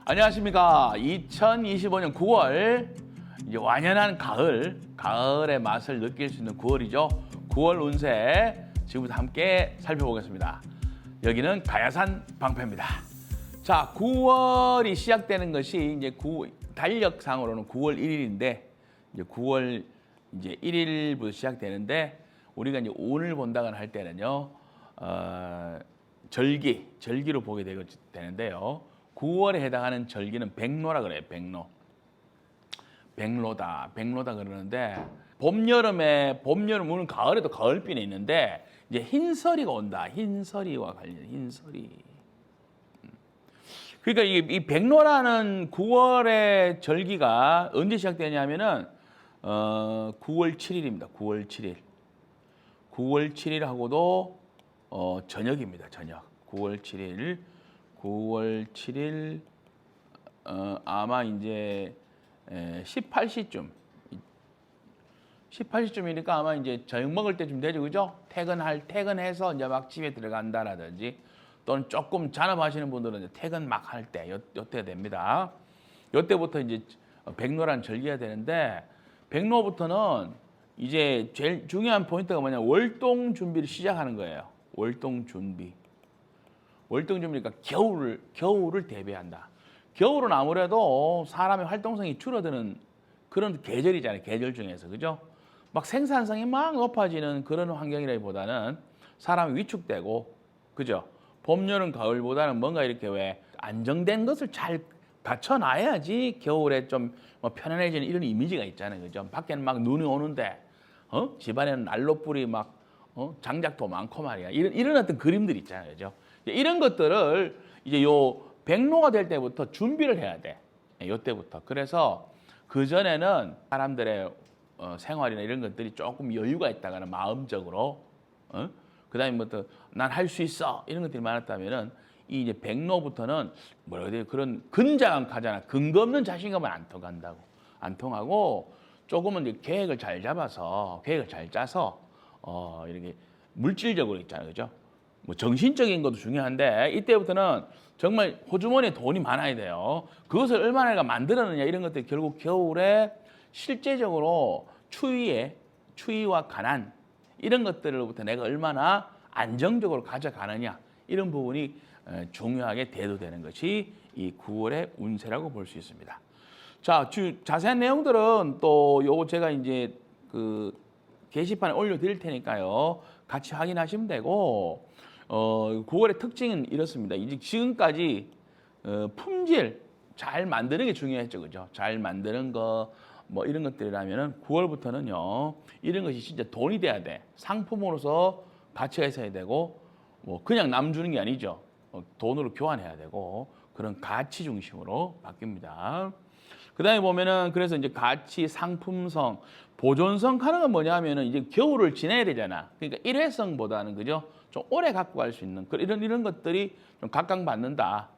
안녕하십니까. 2025년 9월 이제 완연한 가을의 맛을 느낄 수 있는 9월이죠. 9월 운세 지금부터 함께 살펴보겠습니다. 여기는 가야산 방패입니다. 자, 9월이 시작되는 것이 이제 달력상으로는 9월 1일인데 이제 9월 이제 1일부터 시작되는데 우리가 이제 운을 본다거나 할 때는요. 절기로 보게 되는데요. 9월에 해당하는 절기는 백로라 그래요. 백로다 그러는데 봄여름 오늘 가을에도 가을비는 있는데 이제 흰서리가 온다. 흰서리와 관련 흰서리. 그러니까 이 백로라는 9월의 절기가 언제 시작되냐면은 9월 7일입니다. 9월 7일. 9월 7일하고도 저녁입니다. 저녁. 9월 7일 아마 이제 18시쯤이니까 아마 이제 저녁 먹을 때쯤 되죠. 그죠? 퇴근해서 이제 막 집에 들어간다라든지 또는 조금 잔업하시는 분들은 이제 퇴근 막 할 때 요때 됩니다. 요때부터 이제 백로라는 절기가 되는데 백로부터는 이제 제일 중요한 포인트가 뭐냐 월동 준비를 시작하는 거예요. 월동 준비니까 겨울을 대비한다. 겨울은 아무래도 사람의 활동성이 줄어드는 그런 계절이잖아요. 계절 중에서 그죠? 막 생산성이 막 높아지는 그런 환경이라기보다는 사람이 위축되고 그죠? 봄, 여름, 가을보다는 뭔가 이렇게 왜 안정된 것을 잘 갖춰놔야지 겨울에 좀 뭐 편안해지는 이런 이미지가 있잖아요. 그죠? 밖에는 막 눈이 오는데 집안에는 난로불이 막 장작도 많고 말이야. 이런 어떤 그림들 있잖아요. 그죠? 이런 것들을 이제 요 백로가 될 때부터 준비를 해야 돼. 요때부터. 그래서 그전에는 사람들의 생활이나 이런 것들이 조금 여유가 있다거나 마음적으로 그다음에 뭐 또 난 할 수 있어 이런 것들이 많았다면은 이 이제 백로부터는 뭐라 그래야 돼 그런 근자감하잖아. 근거 없는 자신감은 안 통하고 조금은 이제 계획을 잘 짜서 이렇게 물질적으로 있잖아요. 그죠? 뭐 정신적인 것도 중요한데 이때부터는 정말 호주머니에 돈이 많아야 돼요. 그것을 얼마나 내가 만들었느냐 이런 것들이 결국 겨울에 실제적으로 추위와 가난 이런 것들로부터 내가 얼마나 안정적으로 가져가느냐 이런 부분이 중요하게 대두되는 것이 이 9월의 운세라고 볼 수 있습니다. 자, 자세한 내용들은 또 요거 제가 이제 그 게시판에 올려드릴 테니까요. 같이 확인하시면 되고 9월의 특징은 이렇습니다. 이제 지금까지 품질 잘 만드는 게 중요했죠. 그죠? 잘 만드는 거 뭐 이런 것들이라면은 9월부터는요. 이런 것이 진짜 돈이 돼야 돼. 상품으로서 가치가 있어야 되고 뭐 그냥 남 주는 게 아니죠. 돈으로 교환해야 되고 그런 가치 중심으로 바뀝니다. 그다음에 보면은 그래서 이제 가치, 상품성, 보존성 하는 건 뭐냐면은 이제 겨울을 지내야 되잖아. 그러니까 일회성보다는 그죠? 좀 오래 갖고 갈 수 있는 이런 것들이 좀 각광받는다.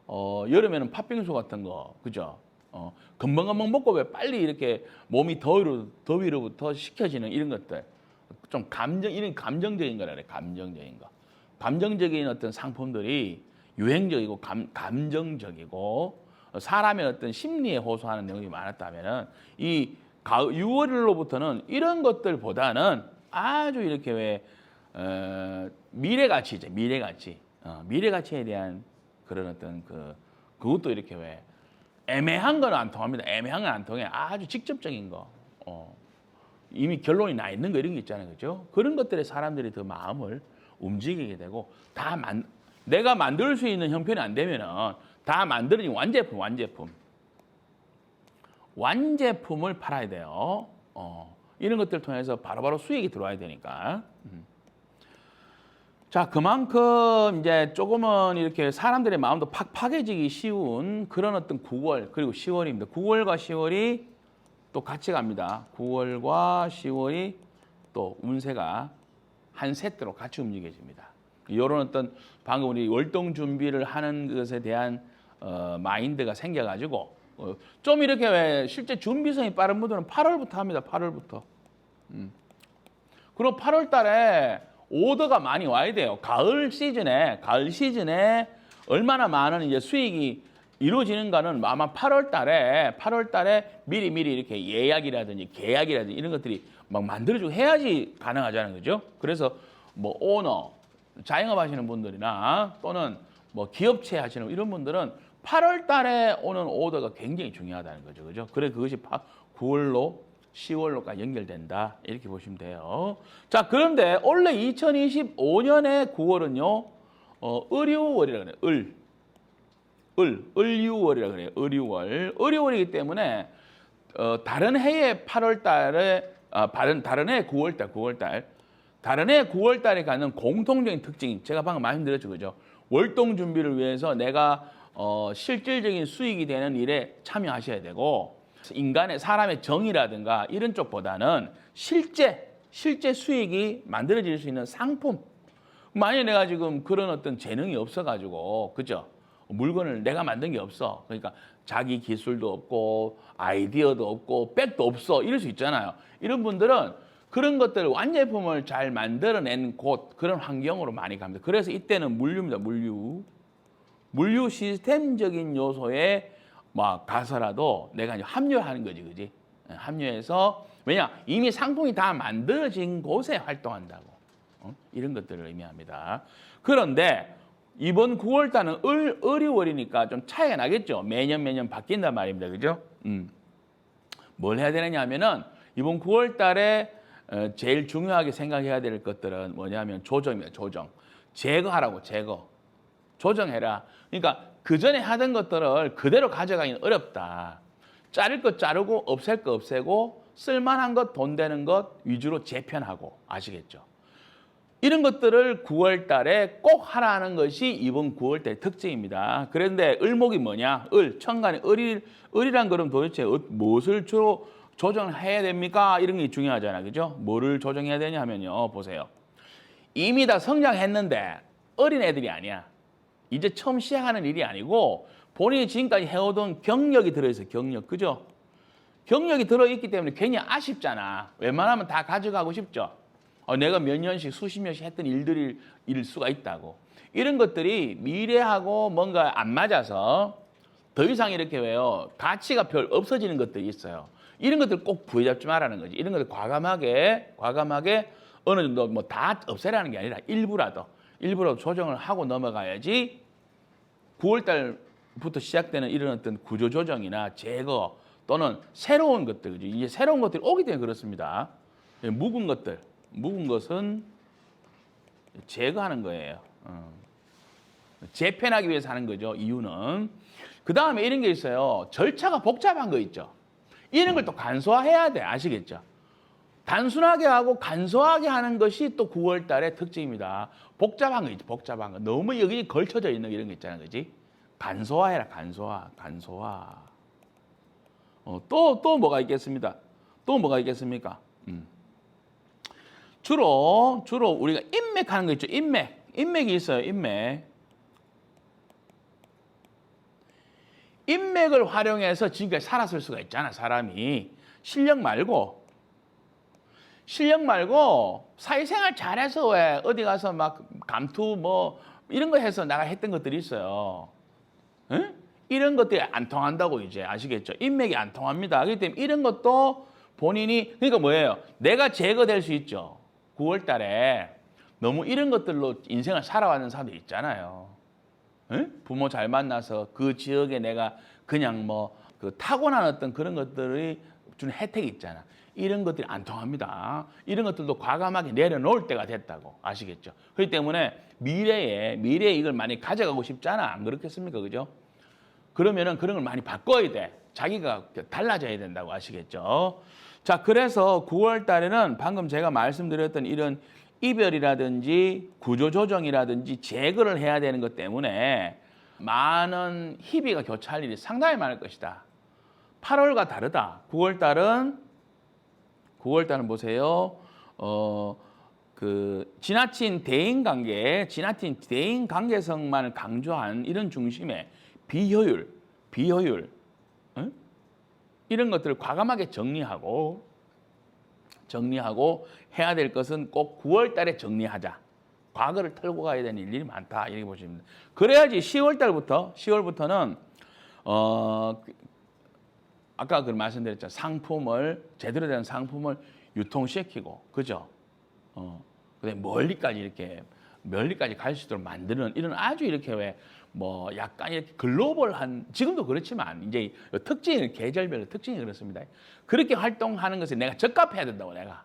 여름에는 팥빙수 같은 거, 그죠? 금방금방 먹고 왜 빨리 이렇게 몸이 더위로부터 식혀지는 이런 것들. 좀 이런 감정적인 거라 그래. 감정적인 거. 감정적인 어떤 상품들이 유행적이고 감정적이고 사람의 어떤 심리에 호소하는 내용이 많았다면은 이 6월로부터는 이런 것들보다는 아주 이렇게 왜 미래가치죠. 미래가치에 대한 그런 어떤 그것도 이렇게 왜 애매한 건 안 통합니다. 애매한 건 안 통해. 아주 직접적인 거. 이미 결론이 나 있는 거 이런 게 있잖아요. 그죠? 그런 것들에 사람들이 더 마음을 움직이게 되고 내가 만들 수 있는 형편이 안 되면은 다 만들어진 완제품을 팔아야 돼요. 이런 것들을 통해서 바로바로 수익이 들어와야 되니까. 자, 그만큼 이제 조금은 이렇게 사람들의 마음도 팍팍해지기 쉬운 그런 어떤 9월 그리고 10월입니다. 9월과 10월이 또 같이 갑니다. 9월과 10월이 또 운세가 한 세트로 같이 움직여집니다. 이런 어떤 방금 우리 월동 준비를 하는 것에 대한 마인드가 생겨가지고 좀 이렇게 왜 실제 준비성이 빠른 분들은 8월부터 합니다. 8월부터. 그리고 8월 달에 오더가 많이 와야 돼요. 가을 시즌에 얼마나 많은 이제 수익이 이루어지는가는 아마 8월 달에 미리 이렇게 예약이라든지 계약이라든지 이런 것들이 막 만들어주고 해야지 가능하잖아요. 그죠? 그래서 뭐 오너, 자영업 하시는 분들이나 또는 뭐 기업체 하시는 이런 분들은 8월 달에 오는 오더가 굉장히 중요하다는 거죠. 그죠? 그래 그것이 9월로 10월로까지 연결된다. 이렇게 보시면 돼요. 자, 그런데 원래 2025년의 9월은요. 을유월이라 그래요. 을유월이라 그래요. 을유월. 을유월이기 때문에 다른 해의 8월 달에 다른 해 9월 달 다른 해 9월 달에 가는 공통적인 특징이 제가 방금 말씀드렸죠. 그죠? 월동 준비를 위해서 내가 실질적인 수익이 되는 일에 참여하셔야 되고 인간의 사람의 정의라든가 이런 쪽보다는 실제 수익이 만들어질 수 있는 상품. 만약에 내가 지금 그런 어떤 재능이 없어가지고 그죠? 물건을 내가 만든 게 없어. 그러니까 자기 기술도 없고 아이디어도 없고 백도 없어. 이럴 수 있잖아요. 이런 분들은 그런 것들을 완제품을 잘 만들어낸 곳 그런 환경으로 많이 갑니다. 그래서 이때는 물류입니다. 물류 시스템적인 요소에 막 가서라도 내가 이제 합류하는 거지, 그지? 합류해서 왜냐 이미 상품이 다 만들어진 곳에 활동한다고 이런 것들을 의미합니다. 그런데 이번 9월 달은 을유월이니까 좀 차이가 나겠죠. 매년 바뀐단 말입니다, 그죠? 뭘 해야 되느냐 하면은 이번 9월 달에 제일 중요하게 생각해야 될 것들은 뭐냐면 조정입니다. 조정. 제거하라고 제거. 조정해라. 그러니까 그 전에 하던 것들을 그대로 가져가기는 어렵다. 자를 것 자르고 없앨 거 없애고 쓸만한 것, 돈 되는 것 위주로 재편하고 아시겠죠? 이런 것들을 9월 달에 꼭 하라는 것이 이번 9월 달의 특징입니다. 그런데 을목이 뭐냐? 천간에 을이란 거는 도대체 무엇을 주로 조정을 해야 됩니까? 이런 게 중요하잖아요. 그죠? 뭐를 조정해야 되냐 하면요. 보세요. 이미 다 성장했는데 어린 애들이 아니야. 이제 처음 시작하는 일이 아니고 본인이 지금까지 해오던 경력이 들어있어요. 경력. 그죠? 경력이 들어있기 때문에 괜히 아쉽잖아. 웬만하면 다 가져가고 싶죠. 내가 몇 년씩 수십 년씩 했던 일들일 수가 있다고. 이런 것들이 미래하고 뭔가 안 맞아서 더 이상 이렇게 왜요? 가치가 별 없어지는 것들이 있어요. 이런 것들 꼭 부여잡지 말라는 거지. 이런 것들 과감하게 어느 정도 뭐 다 없애라는 게 아니라 일부라도 조정을 하고 넘어가야지 9월 달부터 시작되는 이런 어떤 구조 조정이나 제거 또는 새로운 것들, 그죠? 이제 새로운 것들이 오기 때문에 그렇습니다. 묵은 것은 제거하는 거예요. 재편하기 위해서 하는 거죠. 이유는. 그 다음에 이런 게 있어요. 절차가 복잡한 거 있죠. 이런 걸 또 간소화해야 돼. 아시겠죠? 단순하게 하고 간소하게 하는 것이 또 9월 달의 특징입니다. 복잡한 거 있죠. 복잡한 거. 너무 여기 걸쳐져 있는 이런 거 있잖아요. 그지? 간소화해라. 간소화. 또 뭐가 있겠습니다. 또 뭐가 있겠습니까? 주로 우리가 인맥하는 거 있죠. 인맥이 있어요. 인맥을 활용해서 지금까지 살았을 수가 있잖아. 사람이 실력 말고 사회생활 잘해서 왜 어디 가서 막 감투 뭐 이런 거 해서 나가 했던 것들이 있어요. 응? 이런 것들이 안 통한다고 이제 아시겠죠? 인맥이 안 통합니다. 그렇기 때문에 이런 것도 본인이 그러니까 뭐예요? 내가 제거될 수 있죠. 9월 달에 너무 이런 것들로 인생을 살아왔는 사람들 있잖아요. 응? 부모 잘 만나서 그 지역에 내가 그냥 뭐 그 타고난 어떤 그런 것들이 주는 혜택이 있잖아. 이런 것들이 안 통합니다. 이런 것들도 과감하게 내려놓을 때가 됐다고 아시겠죠? 그렇기 때문에 미래에 이걸 많이 가져가고 싶잖아. 안 그렇겠습니까? 그죠? 그러면은 그런 걸 많이 바꿔야 돼. 자기가 달라져야 된다고 아시겠죠? 자, 그래서 9월 달에는 방금 제가 말씀드렸던 이런 이별이라든지 구조조정이라든지 제거를 해야 되는 것 때문에 많은 희비가 교차할 일이 상당히 많을 것이다. 8월과 다르다. 9월 달은 보세요. 지나친 대인 관계성만을 강조한 이런 중심의 비효율, 응? 이런 것들을 과감하게 정리하고 해야 될 것은 꼭 9월 달에 정리하자. 과거를 털고 가야 되는 일이 많다. 이렇게 보시면 됩니다. 그래야지 10월부터는 아까 그 말씀드렸죠. 상품을 제대로 된 상품을 유통시키고, 그죠? 그다음에 멀리까지 갈 수 있도록 만드는 이런 아주 이렇게 왜 뭐 약간 이렇게 글로벌한 지금도 그렇지만 이제 특징이 계절별로 특징이 그렇습니다. 그렇게 활동하는 것에 내가 적합해야 된다고 내가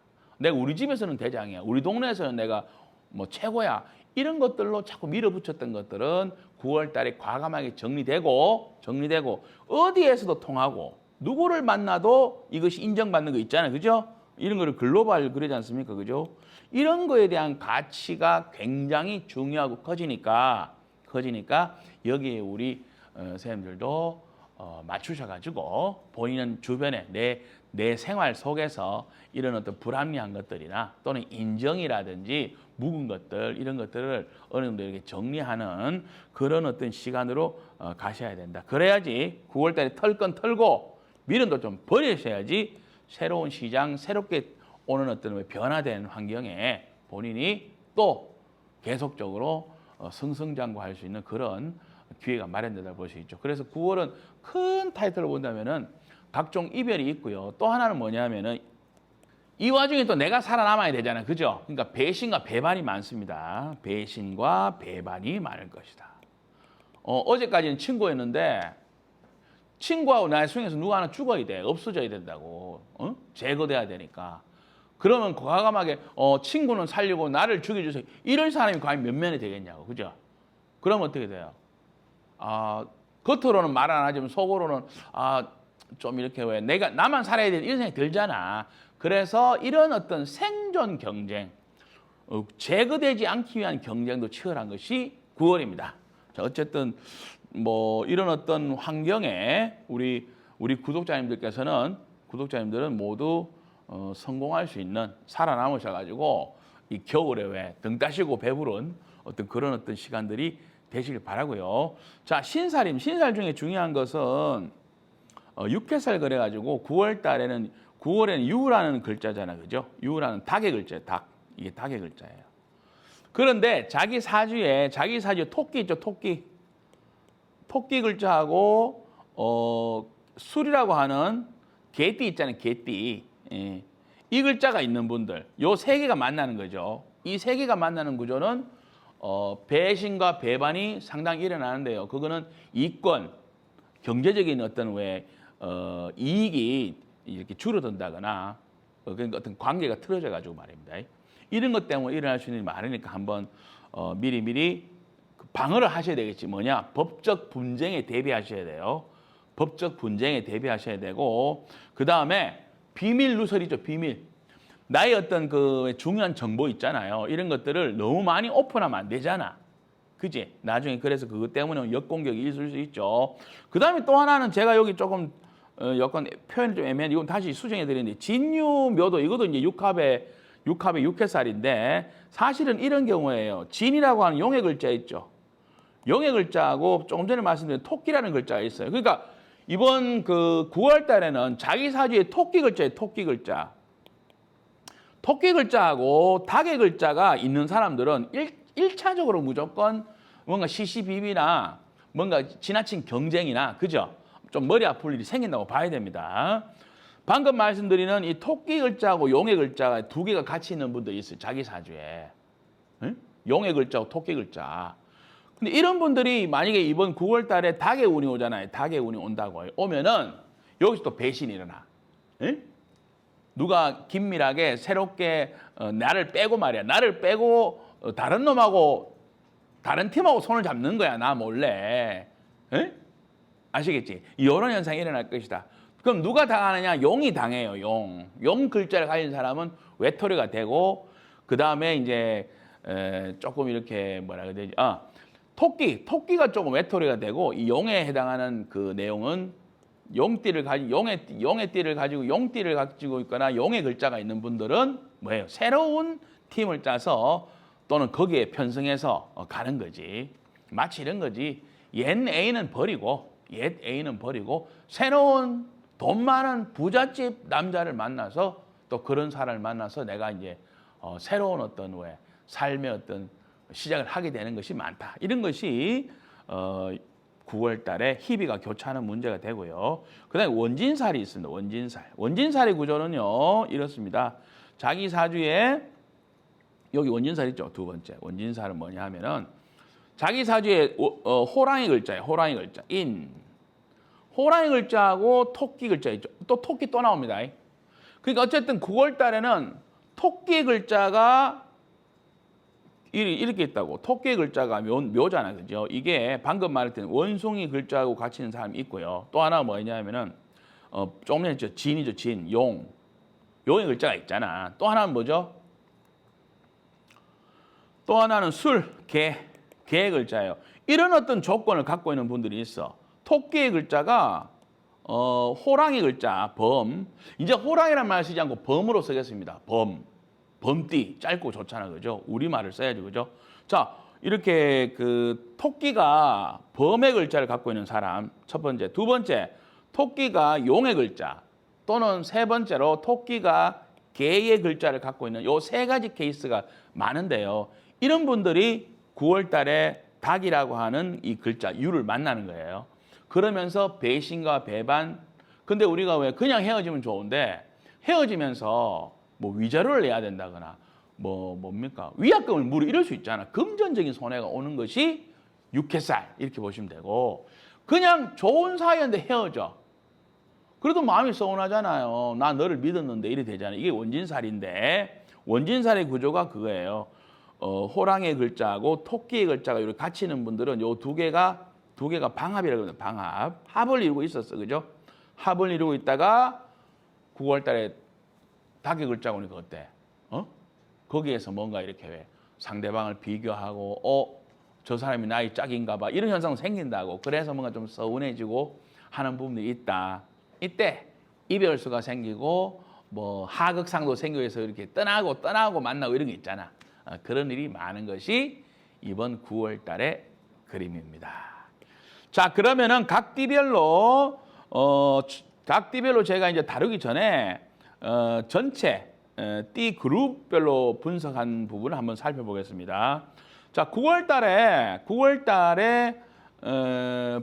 우리 집에서는 대장이야. 우리 동네에서는 내가 뭐 최고야. 이런 것들로 자꾸 밀어붙였던 것들은 9월 달에 과감하게 정리되고 어디에서도 통하고 누구를 만나도 이것이 인정받는 거 있잖아요. 그죠? 이런 거를 글로벌 그러지 않습니까? 그죠? 이런 거에 대한 가치가 굉장히 중요하고 커지니까 여기에 우리 선생님들도 맞추셔가지고 본인은 주변에 내 생활 속에서 이런 어떤 불합리한 것들이나 또는 인정이라든지 묵은 것들 이런 것들을 어느 정도 이렇게 정리하는 그런 어떤 시간으로 가셔야 된다. 그래야지 9월 달에 털 건 털고 미련도 좀 버리셔야지 새로운 시장, 새롭게 오는 어떤 변화된 환경에 본인이 또 계속적으로 승승장구할 수 있는 그런 기회가 마련되다 볼 수 있죠. 그래서 9월은 큰 타이틀을 본다면은 각종 이별이 있고요. 또 하나는 뭐냐면은 이 와중에 또 내가 살아남아야 되잖아요. 그죠? 그러니까 배신과 배반이 많습니다. 배신과 배반이 많을 것이다. 어제까지는 친구였는데 친구하고 나의 중에서 누가 하나 죽어야 돼. 없어져야 된다고. 제거돼야 되니까. 그러면 과감하게 친구는 살리고 나를 죽여주세요. 이럴 사람이 과연 몇 명이 되겠냐고. 그죠? 그러면 어떻게 돼요? 겉으로는 말 안 하지만 속으로는 좀 이렇게 왜 나만 살아야 되는 이런 생각이 들잖아. 그래서 이런 어떤 생존 경쟁, 제거되지 않기 위한 경쟁도 치열한 것이 9월입니다. 자, 어쨌든 뭐 이런 어떤 환경에 우리 구독자님들은 모두 성공할 수 있는 살아남으셔가지고 이 겨울에 왜 등 따시고 배부른 어떤 그런 어떤 시간들이 되시길 바라고요. 자, 신살 중에 중요한 것은 육해살 그래가지고 9월에는 유라는 글자잖아, 그죠? 유라는 닭의 글자예요. 닭 이게 닭의 글자예요. 그런데 자기 사주에 토끼 있죠, 토끼 글자하고 술이라고 하는 개띠 있잖아요, 개띠. 예. 이 글자가 있는 분들, 요 세 개가 만나는 거죠. 이 세 개가 만나는 구조는 배신과 배반이 상당히 일어나는데요. 그거는 이권, 경제적인 어떤 이익이 이렇게 줄어든다거나 그러니까 어떤 관계가 틀어져 가지고 말입니다. 이런 것 때문에 일어날 수 있는 일이 많으니까 한번 미리 방어를 하셔야 되겠지. 뭐냐? 법적 분쟁에 대비하셔야 돼요. 법적 분쟁에 대비하셔야 되고 그다음에 비밀 누설이죠. 비밀. 나의 어떤 그 중요한 정보 있잖아요. 이런 것들을 너무 많이 오픈하면 안 되잖아. 그지? 나중에 그래서 그것 때문에 역공격이 있을 수 있죠. 그다음에 또 하나는 제가 여기 조금 약간 표현이 좀 애매한데 이건 다시 수정해 드리는데 진유묘도 이것도 이제 육합의 육해살인데 사실은 이런 경우에요. 진이라고 하는 용의 글자 있죠. 용의 글자하고 조금 전에 말씀드린 토끼라는 글자가 있어요. 그러니까 이번 그 9월 달에는 자기 사주에 토끼 글자예요. 토끼 글자. 토끼 글자하고 닭의 글자가 있는 사람들은 1차적으로 무조건 뭔가 시시비비나 뭔가 지나친 경쟁이나 그죠? 좀 머리 아플 일이 생긴다고 봐야 됩니다. 방금 말씀드리는 이 토끼 글자하고 용의 글자가 두 개가 같이 있는 분들이 있어요. 자기 사주에. 응? 용의 글자하고 토끼 글자. 근데 이런 분들이 만약에 이번 9월 달에 닭의 운이 오잖아요. 닭의 운이 온다고 오면은 여기서 또 배신이 일어나. 응? 누가 긴밀하게 새롭게 나를 빼고 말이야. 나를 빼고 다른 놈하고 다른 팀하고 손을 잡는 거야. 나 몰래. 에? 아시겠지? 이런 현상이 일어날 것이다. 그럼 누가 당하느냐? 용이 당해요. 용 글자를 가진 사람은 외톨이가 되고 그 다음에 이제 조금 이렇게 뭐라 그래야 되지? 토끼가 조금 외톨이가 되고 이 용에 해당하는 그 내용은 용의 띠를 가지고 용띠를 가지고 있거나 용의 글자가 있는 분들은 뭐예요? 새로운 팀을 짜서 또는 거기에 편성해서 가는 거지. 마치 이런 거지. 옛 애인은 버리고 새로운 돈 많은 부잣집 남자를 만나서 또 그런 사람을 만나서 내가 이제 새로운 어떤 삶의 어떤 시작을 하게 되는 것이 많다. 이런 것이 9월 9월 달에 희비가 교차하는 문제가 되고요. 그다음에 원진살이 있습니다. 원진살. 원진살의 구조는요. 이렇습니다. 자기 사주에 여기 원진살 있죠. 두 번째. 원진살은 뭐냐 하면은 자기 사주에 호랑이 글자예요. 호랑이 글자. 인. 호랑이 글자하고 토끼 글자 있죠. 또 토끼 또 나옵니다. 그러니까 어쨌든 9월 달에는 토끼 글자가 이렇게 있다고. 토끼 글자가 묘잖아요. 그죠? 이게 방금 말했던 원숭이 글자하고 같이 있는 사람이 있고요. 또 하나 뭐냐면은 조금 전에 했죠. 진이죠. 진. 용. 용의 글자가 있잖아. 또 하나는 뭐죠? 또 하나는 술. 개. 개의 글자예요. 이런 어떤 조건을 갖고 있는 분들이 있어. 토끼의 글자가 호랑이 글자. 범. 이제 호랑이란 말 쓰지 않고 범으로 쓰겠습니다. 범. 범띠 짧고 좋잖아, 그죠? 우리말을 써야죠, 그죠? 자, 이렇게 그 토끼가 범의 글자를 갖고 있는 사람 첫 번째, 두 번째 토끼가 용의 글자 또는 세 번째로 토끼가 개의 글자를 갖고 있는 요 세 가지 케이스가 많은데요. 이런 분들이 9월달에 닭이라고 하는 이 글자 유를 만나는 거예요. 그러면서 배신과 배반. 근데 우리가 왜 그냥 헤어지면 좋은데 헤어지면서 뭐 위자료를 내야 된다거나 뭡니까 위약금을 물어 이럴 수 있잖아. 금전적인 손해가 오는 것이 육해살 이렇게 보시면 되고 그냥 좋은 사이인데 헤어져. 그래도 마음이 서운하잖아요. 나 너를 믿었는데 이래 되잖아요. 이게 원진살인데 원진살의 구조가 그거예요. 호랑이의 글자하고 토끼의 글자가 이렇게 같이 있는 분들은 요 두 개가 방합이라고 합니다. 방합. 합을 이루고 있었어. 그죠? 합을 이루고 있다가 9월 달에 닭의 글자가 오니까 어때? 거기에서 뭔가 이렇게 왜 상대방을 비교하고 저 사람이 나이 짝인가 봐 이런 현상 생긴다고. 그래서 뭔가 좀 서운해지고 하는 부분이 있다. 이때 이별수가 생기고 뭐 하극상도 생기고 해서 이렇게 떠나고 만나고 이런 게 있잖아. 그런 일이 많은 것이 이번 9월 달의 그림입니다. 자, 그러면은 각 띠별로 제가 이제 다루기 전에 전체 띠 그룹별로 분석한 부분을 한번 살펴보겠습니다. 자, 9월 달에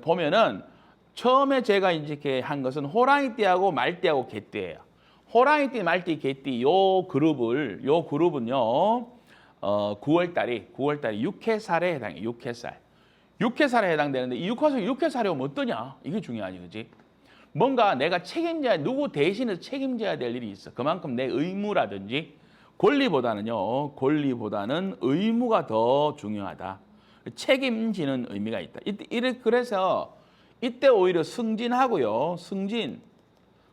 보면은 처음에 제가 이렇게 한 것은 호랑이띠하고 말띠하고 개띠예요. 호랑이띠, 말띠, 개띠 요 그룹은요. 9월 달이 육해살에 해당해요. 육해살에 해당되는데 이 육해살이 오면 어떠냐? 이게 중요하지, 그렇지? 뭔가 내가 누구 대신해서 책임져야 될 일이 있어. 그만큼 내 의무라든지 권리보다는 의무가 더 중요하다. 책임지는 의미가 있다. 그래서 이때 오히려 승진하고요. 승진.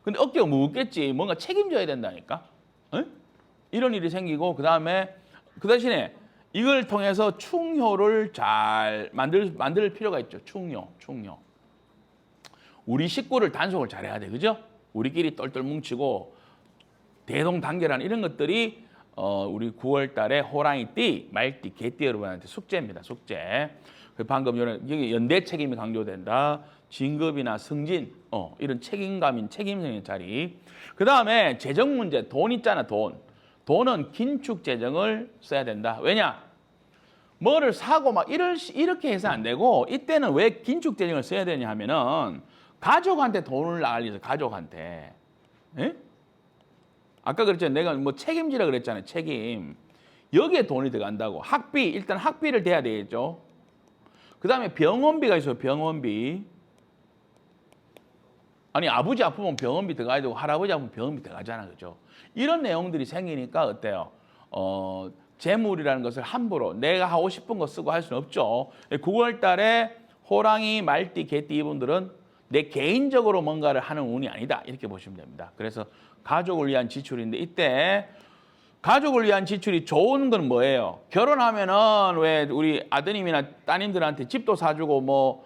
근데 어깨가 무겁겠지. 뭔가 책임져야 된다니까. 이런 일이 생기고 그 대신에 이걸 통해서 충효를 잘 만들 필요가 있죠. 충효. 우리 식구를 단속을 잘해야 돼, 그죠? 우리끼리 똘똘 뭉치고 대동단결한 이런 것들이 우리 9월 달에 호랑이띠, 말띠, 개띠 여러분한테 숙제입니다. 숙제. 방금 여기 연대 책임이 강조된다. 진급이나 승진, 이런 책임성의 자리. 그 다음에 재정 문제, 돈 있잖아, 돈. 돈은 긴축 재정을 써야 된다. 왜냐? 뭐를 사고 막 이렇게 해서 안 되고 이때는 왜 긴축 재정을 써야 되냐 하면은 가족한테 돈을 날리서 가족한테. 에? 아까 그랬잖아요. 내가 뭐 책임지라 그랬잖아요. 책임. 여기에 돈이 들어간다고. 일단 학비를 대야 되겠죠. 그 다음에 병원비가 있어요. 병원비. 아니 아버지 아프면 병원비 들어가야 되고 할아버지 아프면 병원비 들어가잖아. 그죠? 이런 내용들이 생기니까 어때요? 재물이라는 것을 함부로 내가 하고 싶은 거 쓰고 할 수는 없죠. 9월 달에 호랑이, 말띠, 개띠 이분들은 내 개인적으로 뭔가를 하는 운이 아니다. 이렇게 보시면 됩니다. 그래서 가족을 위한 지출인데 이때 가족을 위한 지출이 좋은 건 뭐예요? 결혼하면은 왜 우리 아드님이나 따님들한테 집도 사주고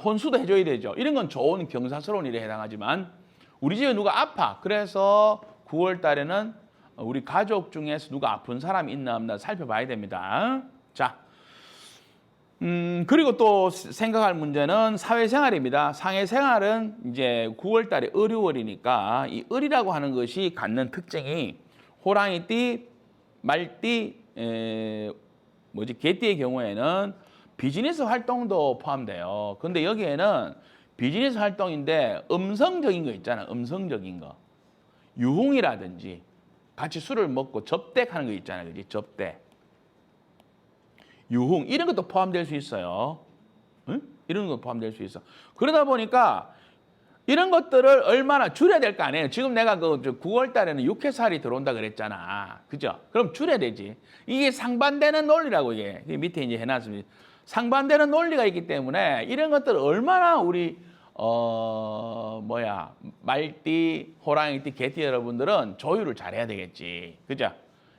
혼수도 해줘야 되죠. 이런 건 좋은 경사스러운 일에 해당하지만 우리 집에 누가 아파. 그래서 9월 달에는 우리 가족 중에서 누가 아픈 사람이 있나 없나 살펴봐야 됩니다. 자, 그리고 또 생각할 문제는 사회생활입니다. 사회생활은 이제 9월 달에 을유월이니까 이 을이라고 하는 것이 갖는 특징이 호랑이띠, 말띠, 개띠의 경우에는 비즈니스 활동도 포함돼요. 근데 여기에는 비즈니스 활동인데 음성적인 거 있잖아. 음성적인 거. 유흥이라든지 같이 술을 먹고 접대하는 거 있잖아요. 그지? 접대. 유흥 이런 것도 포함될 수 있어요. 응? 이런 것도 포함될 수 있어. 그러다 보니까 이런 것들을 얼마나 줄여야 될 거 아니에요. 지금 내가 그 9월 달에는 6회살이 들어온다 그랬잖아. 그죠? 그럼 줄여야 되지. 이게 상반되는 논리라고 이게 밑에 이제 해놨습니다. 상반되는 논리가 있기 때문에 이런 것들을 얼마나 우리 말띠, 호랑이띠, 개띠 여러분들은 조율을 잘해야 되겠지. 그죠?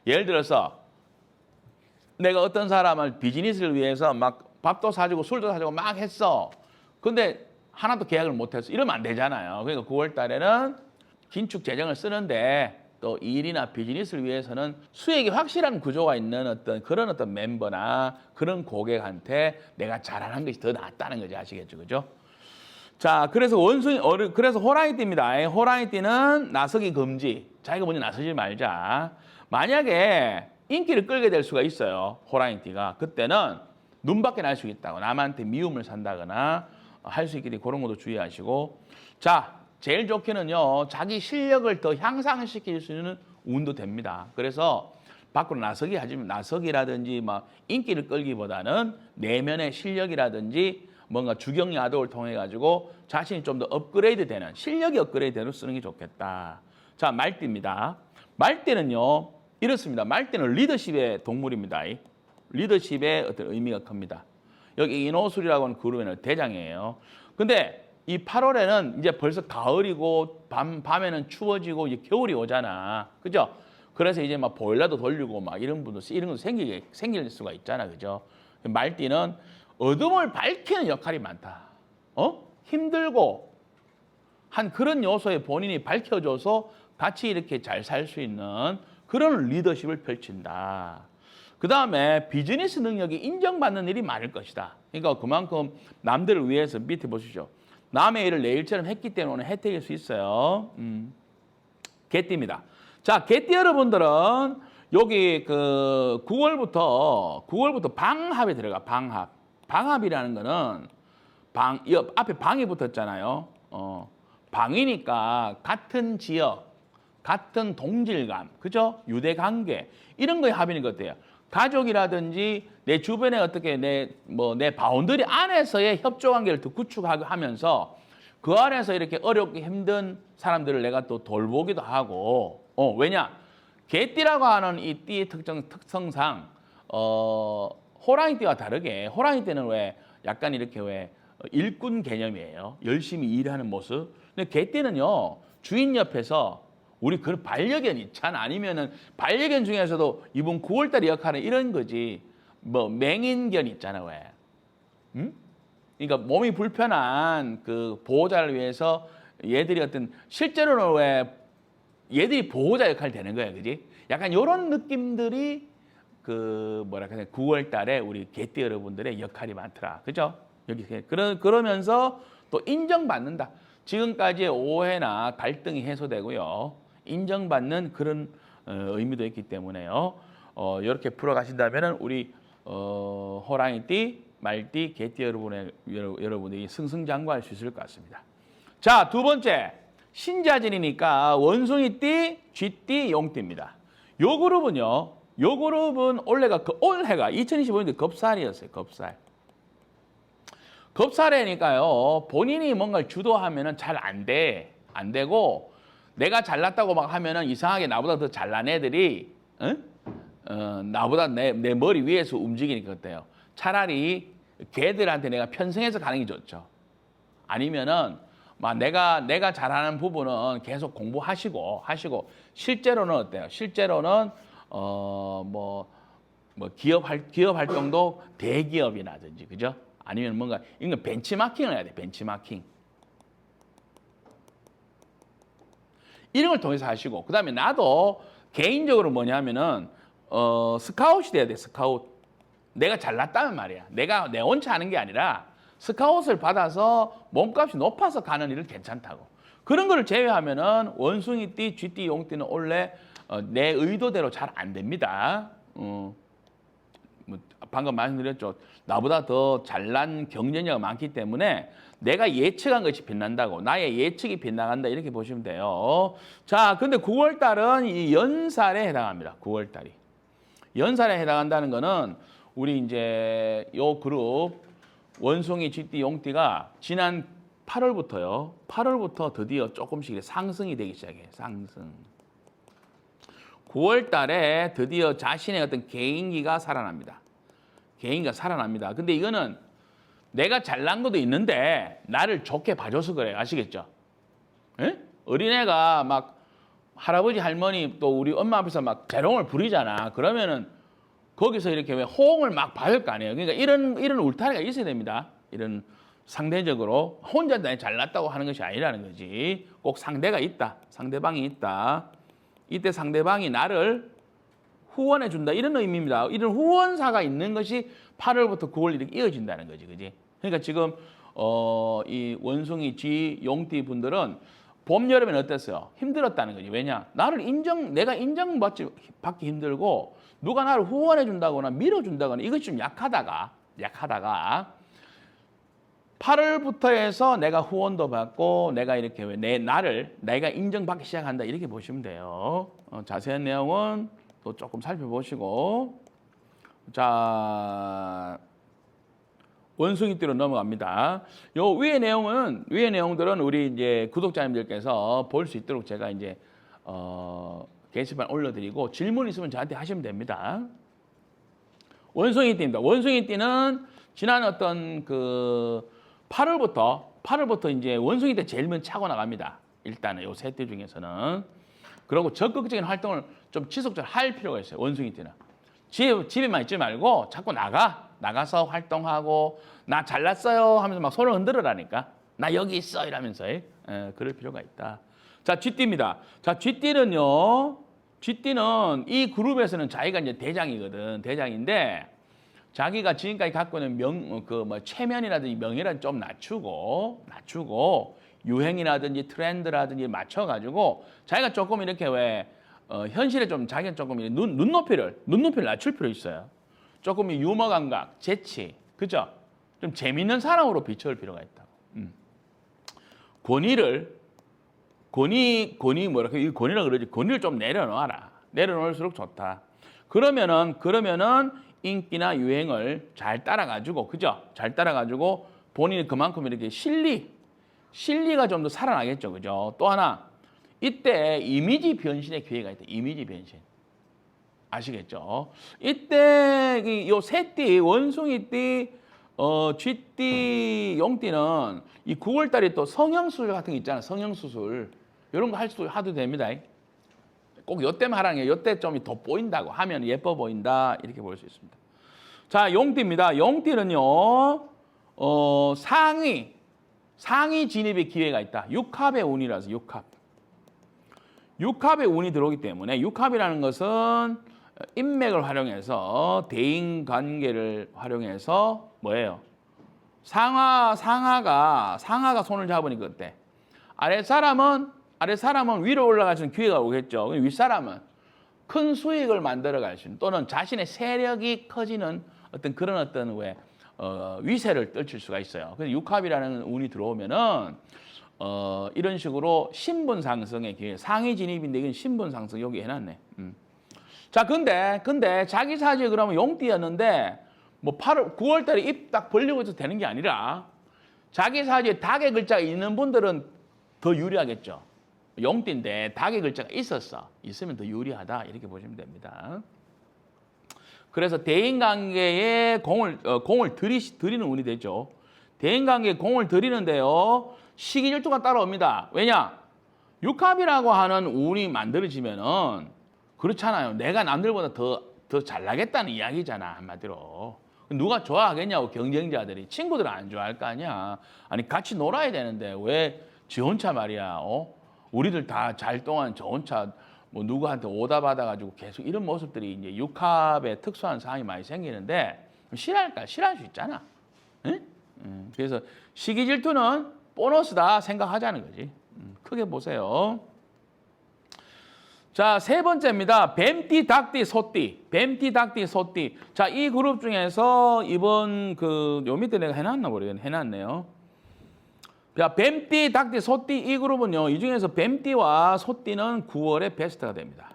예를 들어서 내가 어떤 사람을 비즈니스를 위해서 막 밥도 사주고 술도 사주고 막 했어. 근데 하나도 계약을 못했어. 이러면 안 되잖아요. 그러니까 9월 달에는 긴축 재정을 쓰는데 또 일이나 비즈니스를 위해서는 수익이 확실한 구조가 있는 그런 어떤 멤버나 그런 고객한테 내가 잘하는 것이 더 낫다는 거지. 아시겠죠? 그죠? 자, 그래서 그래서 호랑이띠입니다. 호랑이띠는 나서기 금지. 자기가 먼저 나서지 말자. 만약에 인기를 끌게 될 수가 있어요. 호랑이띠가. 그때는 눈밖에 날 수 있다고. 남한테 미움을 산다거나 할 수 있기 때문에 그런 것도 주의하시고. 자, 제일 좋게는요. 자기 실력을 더 향상시킬 수 있는 운도 됩니다. 그래서 밖으로 나서기라든지 막 인기를 끌기보다는 내면의 실력이라든지 뭔가 주경야도를 통해 가지고 자신이 좀 더 업그레이드 되는 실력이 업그레이드 되는 쓰는 게 좋겠다. 자, 말띠입니다. 말띠는요. 이렇습니다. 말띠는 리더십의 동물입니다. 리더십의 어떤 의미가 큽니다. 여기 인호술이라고 하는 그룹에는 대장이에요. 근데 이 8월에는 이제 벌써 가을이고 밤에는 추워지고 이제 겨울이 오잖아. 그죠? 그래서 이제 막 보일러도 돌리고 막 이런 것도 생길 수가 있잖아. 그죠? 말띠는 어둠을 밝히는 역할이 많다. 힘들고 한 그런 요소에 본인이 밝혀줘서 같이 이렇게 잘 살 수 있는 그런 리더십을 펼친다. 그 다음에 비즈니스 능력이 인정받는 일이 많을 것이다. 그러니까 그만큼 남들을 위해서 밑에 보시죠. 남의 일을 내 일처럼 했기 때문에 오늘 혜택일 수 있어요. 개띠입니다. 자, 개띠 여러분들은 여기 그 9월부터 방합에 들어가. 방합이라는 거는 앞에 방이 붙었잖아요. 방이니까 같은 지역, 같은 동질감, 그죠? 유대관계 이런 거에 합의는 것 같아요. 가족이라든지 내 주변에 어떻게 내 바운더리 안에서의 협조관계를 더 구축하고 하면서 그 안에서 이렇게 어렵게 힘든 사람들을 내가 또 돌보기도 하고 왜냐? 개띠라고 하는 이 띠의 특성상 호랑이띠와 다르게 호랑이띠는 왜 약간 이렇게 왜 일꾼 개념이에요. 열심히 일하는 모습. 근데 개띠는요. 주인 옆에서 우리 그런 반려견 있잖아. 아니면은 반려견 중에서도 이번 9월달에 역할은 이런 거지. 맹인견 있잖아. 왜? 응? 그러니까 몸이 불편한 그 보호자를 위해서 얘들이 실제로는 왜 얘들이 보호자 역할이 되는 거야. 그지? 약간 이런 느낌들이 9월달에 우리 개띠 여러분들의 역할이 많더라. 그죠? 여기 그러면서 또 인정받는다. 지금까지의 오해나 갈등이 해소되고요. 인정받는 그런 의미도 있기 때문에요. 이렇게 풀어가신다면 우리 호랑이띠, 말띠, 개띠 여러분들이 승승장구할 수 있을 것 같습니다. 자, 두 번째 신자진이니까 원숭이띠, 쥐띠, 용띠입니다. 요 그룹은 올해가 2025년도 겁살이었어요. 겁살. 겁살이니까요. 본인이 뭔가를 주도하면은 잘 안 되고 내가 잘났다고 막 하면은 이상하게 나보다 더 잘난 애들이 나보다 내 머리 위에서 움직이니까 어때요? 차라리 걔들한테 내가 편승해서 가는 게 좋죠. 아니면은 막 내가 잘하는 부분은 계속 공부하시고 실제로는 어때요? 실제로는 기업 활동도 대기업이라든지 그죠? 아니면 뭔가 이건 벤치마킹을 해야 돼. 벤치마킹. 이런 걸 통해서 하시고 그다음에 나도 개인적으로 뭐냐면은 스카웃이 돼야 돼. 스카웃. 내가 잘났다면 말이야. 내가 내 혼자 하는 게 아니라 스카웃을 받아서 몸값이 높아서 가는 일은 괜찮다고. 그런 거를 제외하면은 원숭이띠, 쥐띠, 용띠는 원래 내 의도대로 잘 안 됩니다. 방금 말씀드렸죠. 나보다 더 잘난 경쟁자가 많기 때문에 내가 예측한 것이 빛난다고. 나의 예측이 빗나간다. 이렇게 보시면 돼요. 자, 근데 9월 달은 이 연살에 해당합니다. 9월 달이. 연살에 해당한다는 거는 우리 이제 요 그룹 원숭이, 쥐띠, 용띠가 지난 8월부터요. 8월부터 드디어 조금씩 상승이 되기 시작해요. 상승. 9월 달에 드디어 자신의 어떤 개인기가 살아납니다. 개인기가 살아납니다. 근데 이거는 내가 잘난 것도 있는데 나를 좋게 봐줘서 그래요. 아시겠죠? 에? 어린애가 막 할아버지, 할머니 또 우리 엄마 앞에서 막 재롱을 부리잖아. 그러면은 거기서 이렇게 왜 호응을 막 받을 거 아니에요. 그러니까 이런 울타리가 있어야 됩니다. 이런 상대적으로 혼자 잘났다고 하는 것이 아니라는 거지. 꼭 상대가 있다. 상대방이 있다. 이때 상대방이 나를 후원해 준다. 이런 의미입니다. 이런 후원사가 있는 것이 8월부터 9월 이렇게 이어진다는 거지. 그지? 그러니까 지금 이 원숭이, 쥐, 용띠 분들은 봄, 여름엔 어땠어요? 힘들었다는 거지. 왜냐? 내가 인정받기 힘들고 누가 나를 후원해 준다거나 밀어준다거나 이것이 좀 약하다가 8월부터 해서 내가 후원도 받고 내가 이렇게 내가 인정받기 시작한다. 이렇게 보시면 돼요. 자세한 내용은 또 조금 살펴보시고. 자, 원숭이띠로 넘어갑니다. 요 위의 내용들은 우리 이제 구독자님들께서 볼 수 있도록 제가 이제 게시판 올려드리고 질문 있으면 저한테 하시면 됩니다. 원숭이띠입니다. 원숭이띠는 지난 어떤 그 8월부터 이제 원숭이띠 제일 먼저 차고 나갑니다. 일단은 요 세 띠 중에서는. 그리고 적극적인 활동을 좀 지속적으로 할 필요가 있어요. 원숭이띠는. 집에만 있지 말고 자꾸 나가서 활동하고 나 잘났어요 하면서 막 손을 흔들으라니까. 나 여기 있어 이러면서 그럴 필요가 있다. 자, 쥐띠입니다. 자, 쥐띠는 이 그룹에서는 자기가 이제 대장이거든. 대장인데 자기가 지금까지 갖고 있는 체면이라든지 명예라든지 좀 낮추고 유행이라든지 트렌드라든지 맞춰가지고 자기가 조금 이렇게 현실에 좀 자기가 조금 눈높이를 낮출 필요 있어요. 조금 유머 감각, 재치, 그죠? 좀 재밌는 사람으로 비춰올 필요가 있다. 권위라 그러지. 권위를 좀 내려놓아라. 내려놓을수록 좋다. 그러면은 인기나 유행을 잘 따라가지고, 그죠? 잘 따라가지고 본인이 그만큼 이렇게 실리가 좀 더 살아나겠죠, 그죠? 또 하나, 이때 이미지 변신의 기회가 있다. 이미지 변신. 아시겠죠? 이때 요 세 띠, 원숭이띠, 쥐띠, 용띠는 이 9월 달에 또 성형수술 같은 거 있잖아요. 성형수술. 이런 거 하도 됩니다. 꼭 요때만 하라는 게 요때 좀 더 보인다고 하면 예뻐 보인다. 이렇게 볼 수 있습니다. 자, 용띠입니다. 용띠는요, 상위 진입의 기회가 있다. 6합의 운이라서 6합. 6합의 운이 들어오기 때문에 6합이라는 것은 인맥을 활용해서 대인 관계를 활용해서 뭐예요? 상하가 손을 잡으니까 어때? 아래 사람은 위로 올라갈 수 있는 기회가 오겠죠. 윗사람은 큰 수익을 만들어 갈 수 있는 또는 자신의 세력이 커지는 그런 위세를 떨칠 수가 있어요. 그래서 6합이라는 운이 들어오면은 이런 식으로 신분 상승의 기회, 상위 진입인데 이건 신분 상승 여기 해놨네. 자, 근데 자기 사주에 그러면 용띠였는데 9월 달에 입 딱 벌리고 있어도 되는 게 아니라 자기 사주에 닭의 글자가 있는 분들은 더 유리하겠죠. 용띠인데 닭의 글자가 있으면 더 유리하다 이렇게 보시면 됩니다. 그래서 대인관계에 공을 들이는 운이 되죠. 대인관계에 공을 들이는데요. 시기질투가 따라옵니다. 왜냐? 육합이라고 하는 운이 만들어지면은 그렇잖아요. 내가 남들보다 더 잘나겠다는 이야기잖아, 한마디로. 누가 좋아하겠냐고, 경쟁자들이. 친구들은 안 좋아할 거 아니야. 아니, 같이 놀아야 되는데 왜 지 혼자 말이야. 우리들 다 잘 동안 저 혼자 누구한테 오다 받아가지고 계속 이런 모습들이 이제 육합의 특수한 상황이 많이 생기는데 싫어할 수 있잖아. 응? 그래서 시기 질투는 보너스다 생각하자는 거지. 크게 보세요. 자, 세 번째입니다. 뱀띠, 닭띠, 소띠. 뱀띠, 닭띠, 소띠. 자, 이 그룹 중에서 이번 요 밑에 내가 해놨나 모르겠네. 해놨네요. 자, 뱀띠, 닭띠, 소띠 이 그룹은요. 이 중에서 뱀띠와 소띠는 9월에 베스트가 됩니다.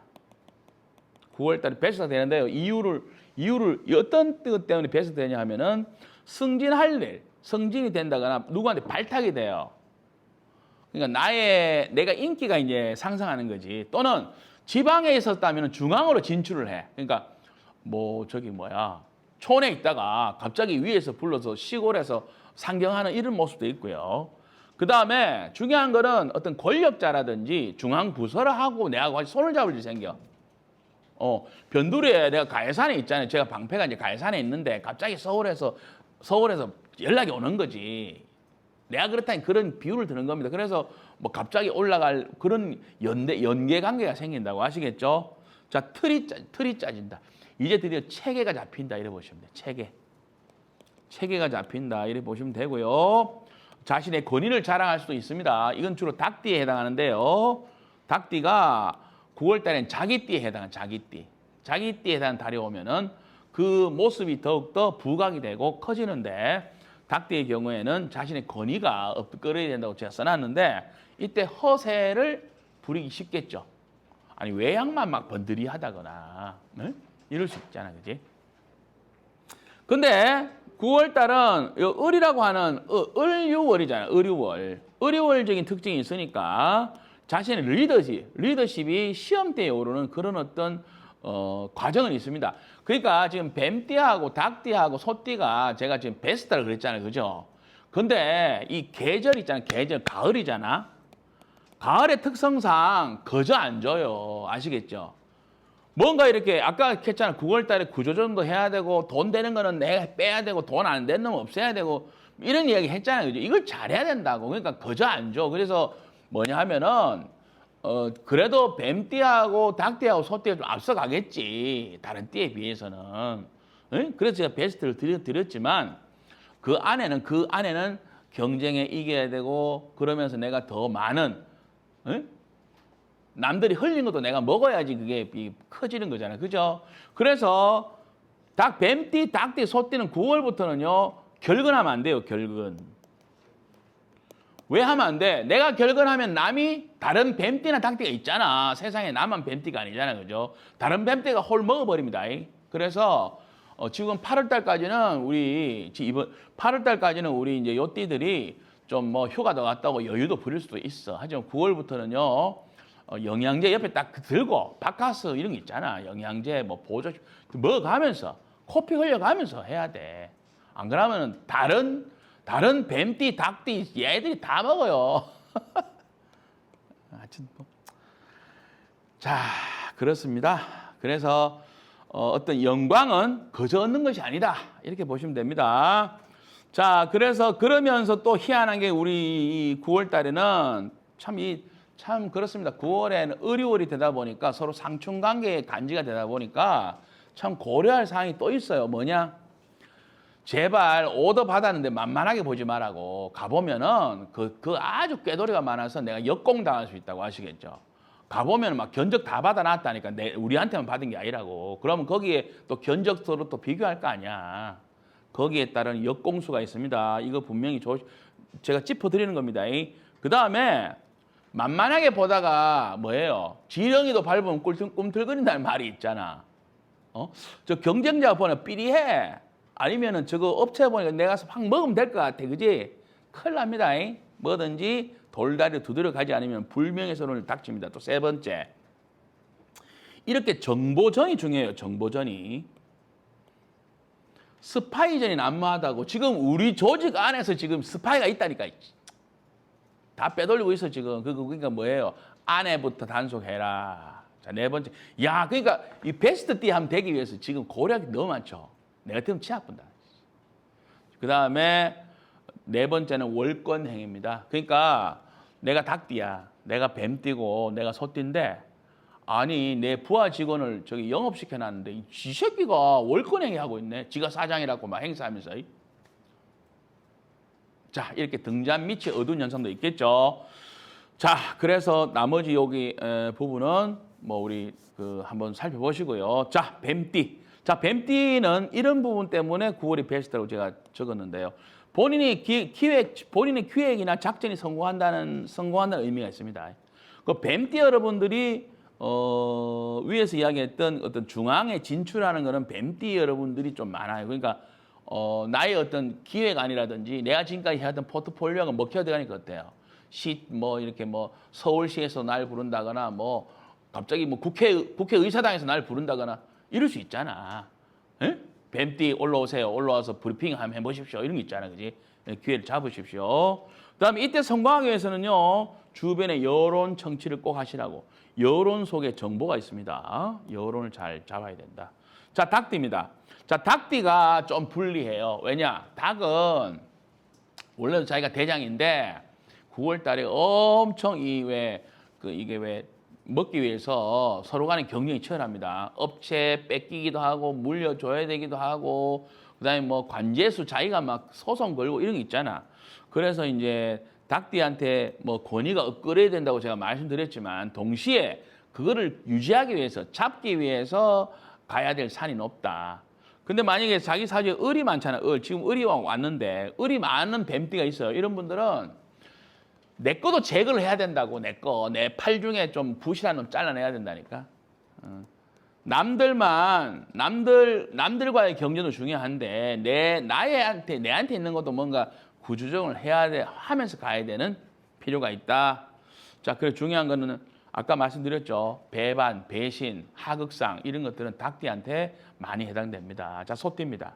9월 달에 베스트가 되는데요. 이유를 어떤 뜻 때문에 베스트 되냐 하면은 승진할 일, 승진이 된다거나 누구한테 발탁이 돼요. 그러니까 내가 인기가 이제 상승하는 거지. 또는 지방에 있었다면 중앙으로 진출을 해. 그러니까 촌에 있다가 갑자기 위에서 불러서 시골에서 상경하는 이런 모습도 있고요. 그 다음에 중요한 거는 어떤 권력자라든지 중앙 부서를 하고 내가 같이 손을 잡을 일 생겨. 변두리에 내가 가해산에 있잖아요. 제가 방패가 이제 가해산에 있는데 갑자기 서울에서 연락이 오는 거지. 내가 그렇다니 그런 비유를 드는 겁니다. 그래서 갑자기 올라갈 그런 연계 관계가 생긴다고 아시겠죠? 자, 틀이 짜진다. 이제 드디어 체계가 잡힌다. 이래 보시면 돼요. 체계가 잡힌다. 이래 보시면 되고요. 자신의 권위를 자랑할 수도 있습니다. 이건 주로 닭띠에 해당하는데요. 닭띠가 9월 달엔 자기띠에 해당한 자기띠에 해당하는 달이 오면은 그 모습이 더욱더 부각이 되고 커지는데 닭띠의 경우에는 자신의 권위가 끌어야 된다고 제가 써놨는데 이때 허세를 부리기 쉽겠죠. 아니 외양만 막 번들이하다거나 이럴 수 있잖아, 그지? 근데 9월 달은 을이라고 하는 을유월이잖아요. 을유월적인 특징이 있으니까 자신의 리더십이 시험대에 오르는 그런 어떤 과정은 있습니다. 그러니까 지금 뱀띠하고 닭띠하고 소띠가 제가 지금 베스트라고 그랬잖아요. 그죠? 근데 이 계절 있잖아요. 가을이잖아. 가을의 특성상 거저 안 줘요. 아시겠죠? 뭔가 이렇게 아까 했잖아. 9월 달에 구조조정도 해야 되고 돈 되는 거는 내가 빼야 되고 돈 안 되는 건 없애야 되고 이런 이야기 했잖아요. 그죠? 이걸 잘해야 된다고. 그러니까 거저 안 줘. 그래서 뭐냐 하면은 그래도 뱀띠하고 닭띠하고 소띠가 좀 앞서가겠지. 다른 띠에 비해서는. 응? 그래서 제가 베스트를 드렸지만 그 안에는 경쟁에 이겨야 되고 그러면서 내가 더 많은 응? 남들이 흘린 것도 내가 먹어야지 그게 커지는 거잖아요. 그죠? 그래서 뱀띠, 닭띠, 소띠는 9월부터는요. 결근하면 안 돼요. 결근. 왜 하면 안 돼? 내가 결근하면 남이 다른 뱀띠나 닭띠가 있잖아. 세상에 나만 뱀띠가 아니잖아. 그죠? 다른 뱀띠가 홀 먹어버립니다. 그래서 지금 8월 달까지는 우리 이제 요 띠들이 좀 휴가 더 갔다고 여유도 부릴 수도 있어. 하지만 9월부터는요. 영양제 옆에 딱 들고 바카스 이런 거 있잖아. 영양제 보조 먹어가면서 코피 흘려가면서 해야 돼. 안 그러면 다른 뱀띠, 닭띠 얘들이 다 먹어요. 하여튼 자, 그렇습니다. 그래서 어떤 영광은 거저 얻는 것이 아니다. 이렇게 보시면 됩니다. 자, 그러면서 또 희한한 게 우리 이 9월 달에는 참 그렇습니다. 9월에는 을유월이 되다 보니까 서로 상충관계의 간지가 되다 보니까 참 고려할 사항이 또 있어요. 뭐냐? 제발 오더 받았는데 만만하게 보지 말라고 가보면은 그 아주 꾀도리가 많아서 내가 역공당할 수 있다고 아시겠죠? 가보면 막 견적 다 받아놨다니까 우리한테만 받은 게 아니라고. 그러면 거기에 또 견적서로 또 비교할 거 아니야. 거기에 따른 역공수가 있습니다. 이거 분명히 제가 짚어드리는 겁니다. 그 다음에 만만하게 보다가 뭐예요? 지렁이도 밟으면 꿈틀거린다는 말이 있잖아. 저 경쟁자가 보면 삐리해. 아니면은 저거 업체 보니까 내가 가서 확 먹으면 될 것 같아. 그지? 큰일 납니다. 뭐든지 돌다리 두드려 가지 않으면 불명예 선언을 닥칩니다. 또 세 번째. 이렇게 정보전이 중요해요. 정보전이. 스파이전이 난무하다고. 지금 우리 조직 안에서 지금 스파이가 있다니까. 다 빼돌리고 있어 지금. 그러니까 뭐예요? 아내부터 단속해라. 자, 네 번째. 야, 그러니까 이 베스트 띠 하면 되기 위해서 지금 고려하기 너무 많죠. 내가 들으면 치 아픈다. 그 다음에 네 번째는 월권행입니다. 그러니까 내가 닭띠야. 내가 뱀띠고 내가 소띠인데 아니 내 부하 직원을 저기 영업시켜놨는데 이 새끼가 월권행위 하고 있네. 지가 사장이라고 막 행사하면서. 자, 이렇게 등잔 밑이 어두운 현상도 있겠죠. 자, 그래서 나머지 여기 부분은 뭐 우리 그 한번 살펴보시고요. 자, 뱀띠. 자, 뱀띠는 이런 부분 때문에 9월이 베스트라고 제가 적었는데요. 본인의 기획이나 작전이 성공한다는 의미가 있습니다. 그 뱀띠 여러분들이 위에서 이야기했던 어떤 중앙에 진출하는 거는 뱀띠 여러분들이 좀 많아요. 그러니까 나의 어떤 기획안이라든지 내가 지금까지 해왔던 포트폴리오가 먹혀 들어가니까 어때요? 뭐 이렇게 뭐 서울시에서 날 부른다거나 뭐 갑자기 뭐 국회의사당에서 날 부른다거나 이럴 수 있잖아. 에? 뱀띠 올라오세요. 올라와서 브리핑 한번 해보십시오. 이런 거 있잖아, 그지? 기회를 잡으십시오. 그다음에 이때 성공하기 위해서는요, 주변의 여론 청취를 꼭 하시라고. 여론 속에 정보가 있습니다. 여론을 잘 잡아야 된다. 자, 닭띠입니다. 자, 닭띠가 좀 불리해요. 왜냐? 닭은 원래는 자기가 대장인데 9월 달에 엄청 이게 왜 먹기 위해서 서로 간의 경쟁이 치열합니다. 업체 뺏기기도 하고 물려줘야 되기도 하고 그다음에 뭐 관제수 자기가 막 소송 걸고 이런 게 있잖아. 그래서 이제 닭띠한테 뭐 권위가 엇갈려야 된다고 제가 말씀드렸지만 동시에 그거를 유지하기 위해서 잡기 위해서 가야 될 산이 높다. 근데 만약에 자기 사주에 을이 많잖아. 지금 을이 왔는데 을이 많은 뱀띠가 있어요. 이런 분들은 내 거도 제거를 해야 된다고. 내 팔 중에 좀 부실한 놈 잘라내야 된다니까. 남들과의 경쟁도 중요한데 내한테 있는 것도 뭔가 구조정을 하면서 가야 되는 필요가 있다. 자, 그래 중요한 거는 아까 말씀드렸죠. 배반, 배신, 하극상 이런 것들은 닭띠한테 많이 해당됩니다. 자, 소띠입니다.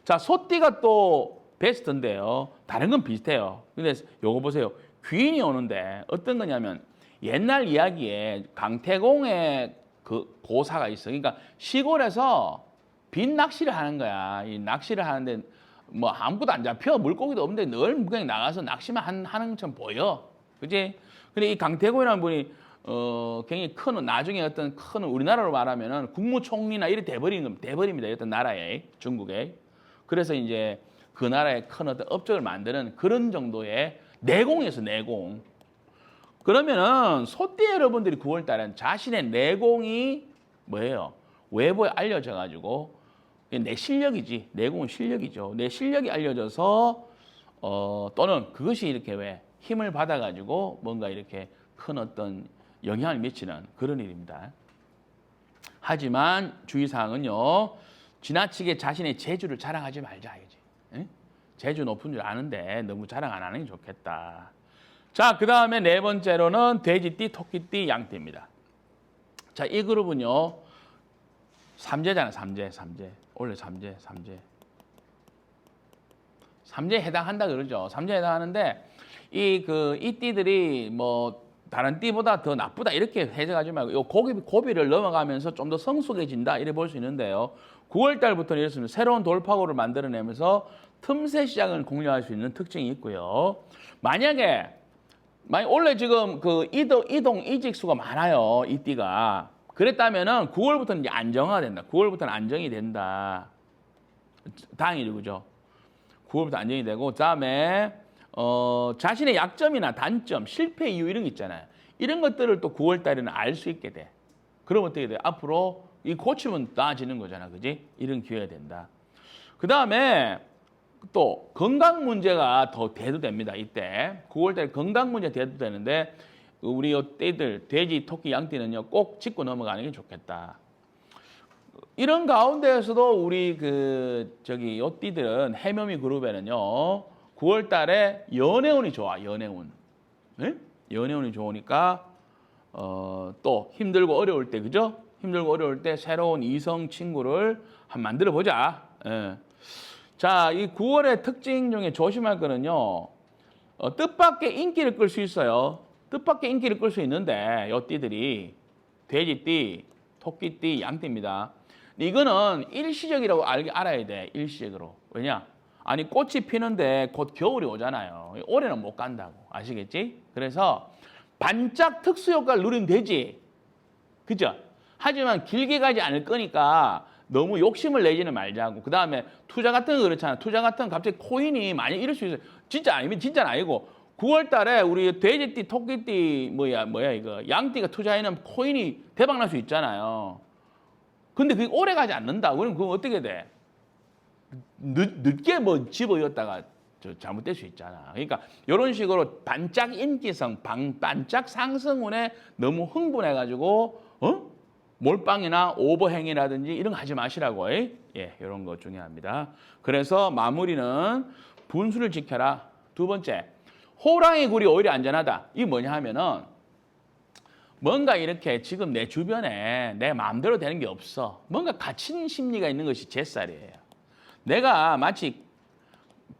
자, 소띠가 또 베스트인데요. 다른 건 비슷해요. 근데 요거 보세요. 귀인이 오는데 어떤 거냐면 옛날 이야기에 강태공의 그 고사가 있어. 그러니까 시골에서 빈 낚시를 하는 거야. 이 낚시를 하는데 뭐 아무것도 안 잡혀. 물고기도 없는데 늘 그냥 나가서 낚시만 하는 것처럼 보여. 그지? 근데 이 강태공이라는 분이 굉장히 큰 나중에 어떤 큰 우리나라로 말하면은 국무총리나 이래 돼버립니다. 어떤 나라에 중국에. 그래서 이제 그 나라의 큰 어떤 업적을 만드는 그런 정도의 내공이었어, 내공. 그러면은 소띠 여러분들이 9월 달엔 자신의 내공이 뭐예요? 외부에 알려져 가지고 내 실력이지. 내공은 실력이죠. 내 실력이 알려져서 또는 그것이 이렇게 왜 힘을 받아 가지고 뭔가 이렇게 큰 어떤 영향을 미치는 그런 일입니다. 하지만 주의사항은요. 지나치게 자신의 재주를 자랑하지 말자. 알겠지? 응? 재주 높은 줄 아는데 너무 자랑 안 하는 게 좋겠다. 자, 그 다음에 네 번째로는 돼지띠, 토끼띠, 양띠입니다. 자, 이 그룹은요. 삼재잖아, 삼재. 원래 삼재. 삼재에 해당한다 그러죠. 삼재에 해당하는데 이 띠들이 뭐 다른 띠보다 더 나쁘다 이렇게 해석하지 말고 요 고비를 넘어가면서 좀 더 성숙해진다 이래 볼 수 있는데요. 9월 달부터는 이렇습니다. 새로운 돌파구를 만들어내면서 틈새 시장을 공략할 수 있는 특징이 있고요. 만약에 원래 지금 그 이동 이직수가 많아요. 이 띠가. 그랬다면은 9월부터는 이제 안정화가 된다. 9월부터는 안정이 된다. 다행이죠, 그죠? 9월부터 안정이 되고 그다음에 자신의 약점이나 단점, 실패 이유 이런 거 있잖아요. 이런 것들을 또 9월 달에는 알 수 있게 돼. 그러면 어떻게 돼? 앞으로 이 고치면 나아지는 거잖아, 그지? 이런 기회가 된다. 그다음에 또 건강 문제가 더 대두됩니다. 이때 9월 달에 건강 문제 대두되는데 우리 요 띠들 돼지, 토끼, 양띠는요 꼭 짚고 넘어가는 게 좋겠다. 이런 가운데에서도 우리 요 띠들은 해묘미 그룹에는요 9월 달에 연애운이 좋아. 연애운. 네? 연애운이 좋으니까 또 힘들고 어려울 때 그죠? 힘들고 어려울 때 새로운 이성 친구를 한번 만들어 보자. 예. 자, 이 9월의 특징 중에 조심할 거는요. 뜻밖의 인기를 끌 수 있어요. 뜻밖의 인기를 끌 수 있는데 요 띠들이 돼지띠, 토끼띠, 양띠입니다. 이거는 일시적이라고 알아야 돼. 일시적으로. 왜냐? 아니 꽃이 피는데 곧 겨울이 오잖아요. 올해는 못 간다고. 아시겠지? 그래서 반짝 특수효과를 누리면 되지. 그죠? 하지만 길게 가지 않을 거니까 너무 욕심을 내지는 말자고. 그 다음에 투자 같은 거 그렇잖아. 투자 같은 거 갑자기 코인이 많이 이럴 수 있어요. 진짜 아니면 진짜는 아니고 9월 달에 우리 돼지띠, 토끼띠, 뭐야 이거 양띠가 투자해놓은 코인이 대박 날 수 있잖아요. 근데 그게 오래 가지 않는다. 그럼 그건 어떻게 돼? 늦게 뭐 집어였다가 잘못될 수 있잖아. 그러니까 이런 식으로 반짝 인기성, 반짝 상승운에 너무 흥분해가지고 몰빵이나 오버행이라든지 이런 거 하지 마시라고. 이런 거 중요합니다. 그래서 마무리는 분수를 지켜라. 두 번째, 호랑이 굴이 오히려 안전하다. 이게 뭐냐 하면은 뭔가 이렇게 지금 내 주변에 내 마음대로 되는 게 없어. 뭔가 갇힌 심리가 있는 것이 제 쌀이에요. 내가 마치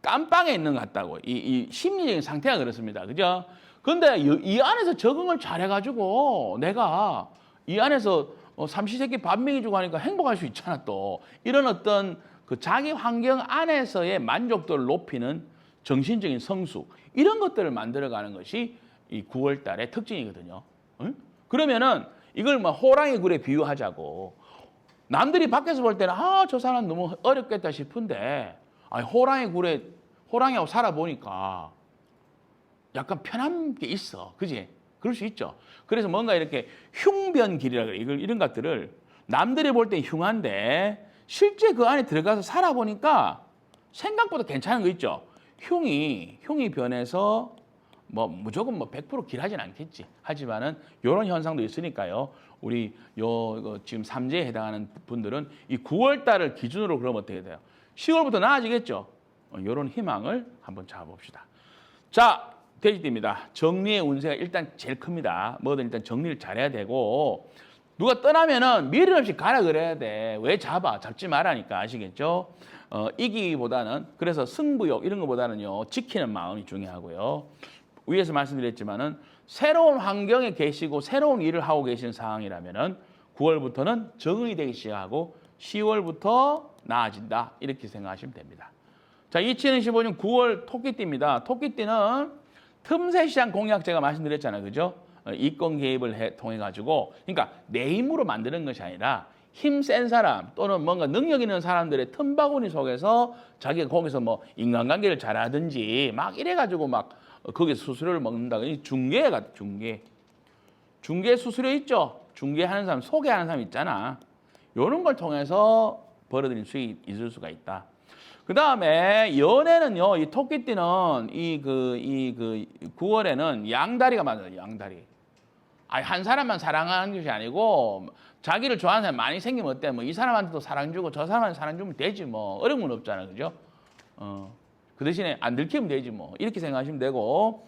깜빵에 있는 것 같다고. 이 심리적인 상태가 그렇습니다. 그죠? 근데 이 안에서 적응을 잘해가지고 내가 이 안에서 삼시세끼 밥 먹여주고 하니까 행복할 수 있잖아 또. 이런 어떤 그 자기 환경 안에서의 만족도를 높이는 정신적인 성숙. 이런 것들을 만들어가는 것이 이 9월 달의 특징이거든요. 응? 그러면은 이걸 뭐 호랑이 굴에 비유하자고. 남들이 밖에서 볼 때는 저 사람 너무 어렵겠다 싶은데 호랑이 굴에 호랑이하고 살아보니까 약간 편한 게 있어. 그지? 그럴 수 있죠. 그래서 뭔가 이렇게 흉변길이라 그래. 이런 것들을 남들이 볼 때 흉한데 실제 그 안에 들어가서 살아보니까 생각보다 괜찮은 거 있죠. 흉이 변해서 뭐 무조건 100% 길하진 않겠지. 하지만은 이런 현상도 있으니까요. 우리 지금 삼재에 해당하는 분들은 이 9월 달을 기준으로 그러면 어떻게 돼요? 10월부터 나아지겠죠. 이런 희망을 한번 잡아봅시다. 자, 돼지띠입니다. 정리의 운세가 일단 제일 큽니다. 뭐든 일단 정리를 잘해야 되고 누가 떠나면은 미련 없이 가라 그래야 돼. 왜 잡지 말라니까. 아시겠죠? 이기기보다는 그래서 승부욕 이런 것보다는요 지키는 마음이 중요하고요. 위에서 말씀드렸지만은 새로운 환경에 계시고 새로운 일을 하고 계신 상황이라면은 9월부터는 적응이 되기 시작하고 10월부터 나아진다 이렇게 생각하시면 됩니다. 자, 2025년 9월 토끼띠입니다. 토끼띠는 틈새 시장 공략 제가 말씀드렸잖아요, 그죠? 이권 개입을 통해 가지고 그러니까 내 힘으로 만드는 것이 아니라 힘 센 사람 또는 뭔가 능력 있는 사람들의 틈바구니 속에서 자기가 거기서 뭐 인간관계를 잘하든지 막 이래가지고 막 거기서 수수료를 먹는다. 중개가 중개 수수료 있죠. 중개하는 사람, 소개하는 사람 있잖아. 이런 걸 통해서 벌어들인 수익이 있을 수가 있다. 그 다음에 연애는요, 이 토끼띠는 이 9월에는 양다리가 맞아요. 양다리. 한 사람만 사랑하는 것이 아니고 자기를 좋아하는 사람이 많이 생기면 어때? 뭐 이 사람한테도 사랑 주고 저 사람한테 사랑 주면 되지 뭐. 어려운 건 없잖아. 그죠? 그 대신에 안 들키면 되지 뭐. 이렇게 생각하시면 되고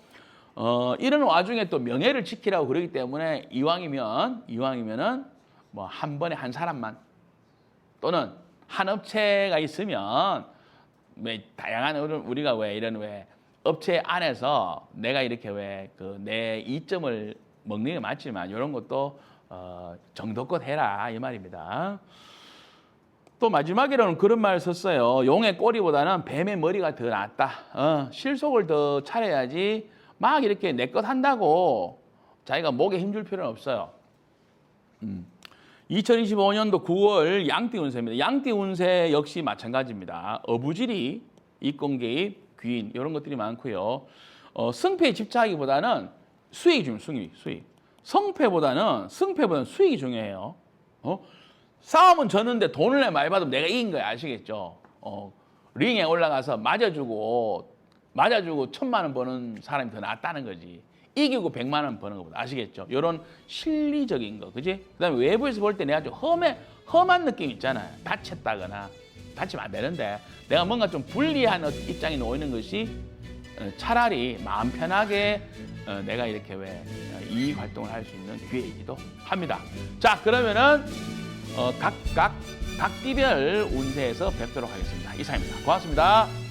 이런 와중에 또 명예를 지키라고 그러기 때문에 이왕이면은 뭐 한 번에 한 사람만 또는 한 업체가 있으면 다양한 우리가 왜 업체 안에서 내가 이렇게 내 이점을 먹는 게 맞지만 이런 것도 정도껏 해라 이 말입니다. 또 마지막으로는 그런 말을 썼어요. 용의 꼬리보다는 뱀의 머리가 더 낫다. 실속을 더 차려야지 막 이렇게 내 것 한다고 자기가 목에 힘줄 필요는 없어요. 2025년도 9월 양띠 운세입니다. 양띠 운세 역시 마찬가지입니다. 어부지리, 이권개입, 귀인 이런 것들이 많고요. 승패에 집착하기보다는 수익이 중요해요. 수익. 승패보다는 수익이 중요해요. 싸움은 졌는데 돈을 많이 받으면 내가 이긴 거야. 아시겠죠? 링에 올라가서 맞아주고 1,000만 원 버는 사람이 더 낫다는 거지. 이기고 100만 원 버는 것보다. 아시겠죠? 이런 실리적인 거. 그지? 그 다음에 외부에서 볼 때 내가 좀 험한 느낌 있잖아요. 다쳤다거나. 다치면 안 되는데 내가 뭔가 좀 불리한 입장에 놓이는 것이 차라리 마음 편하게 내가 이렇게 이익 활동을 할 수 있는 기회이기도 합니다. 자, 그러면은 각 띠별 운세에서 뵙도록 하겠습니다. 이상입니다. 고맙습니다.